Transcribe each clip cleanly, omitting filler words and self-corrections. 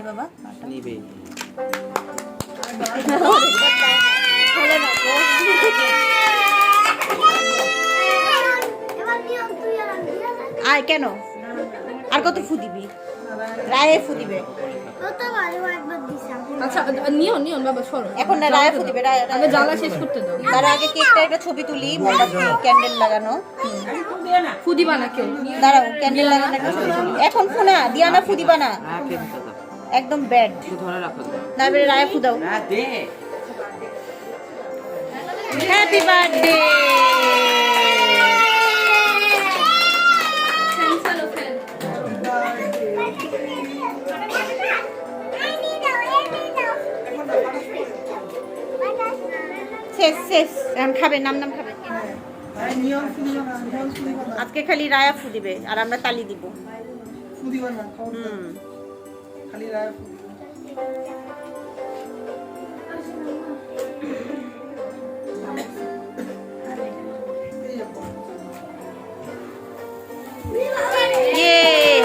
বাবা নিবে আয় কেন আর কত ফু দিবি রায়ে ফু দিবে আচ্ছা নিও নিও বাবা সরো এখন না রায়ে ফু দিবে রায়ে আগে জ্বালা শেষ করতে দাও তার আগে কেকটা একটা ছবি তুলি ক্যান্ডেল লাগানো ফু দিবা না কেউ দাঁড়াও ক্যান্ডেল লাগানো একটা ছবি তুলি এখন ফু না দিয়া না ফু দিবা না একদম ব্যাড ধরে রাখো তারপরে রায়ে ফু দাও দে হ্যাপি বার্থডে শেষ শেষ এখন খাবে নাম নাম খাবে আজকে খালি রায়া ফু দিবে আর আমরা তালি দিব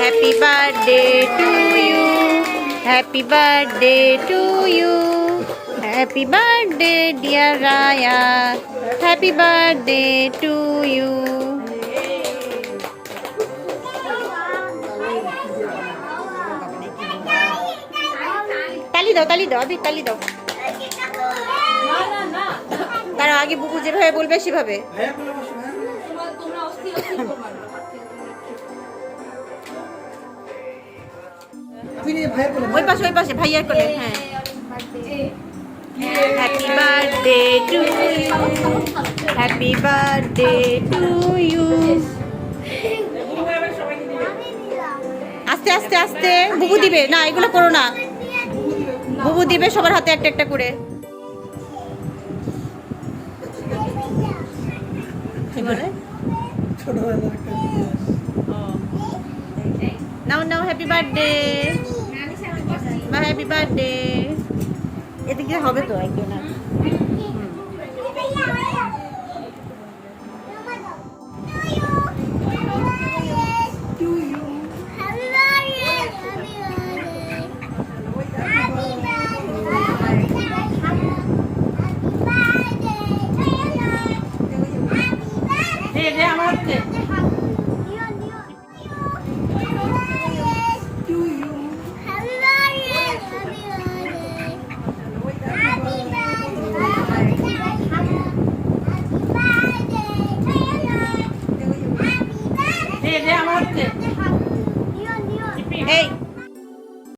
Happy birthday to you. Happy birthday to you. Happy birthday dear Raya. Happy birthday to you. তালি দাও আবি তালি দাও তারা আগে বুকু যেভাবে বলবে সেভাবে ওই পাশে ভাইয়ার কোলে হ্যাঁ happy birthday to you happy birthday to you আস্তে আস্তে আস্তে বুবু দিবে না এগুলো করো না বুবু দিবে সবার হাতে একটা একটা করে কি বলে নাও নাও হ্যাপি বার্থডে বা হ্যাপি বার্থডে এতে কি হবে তো একজন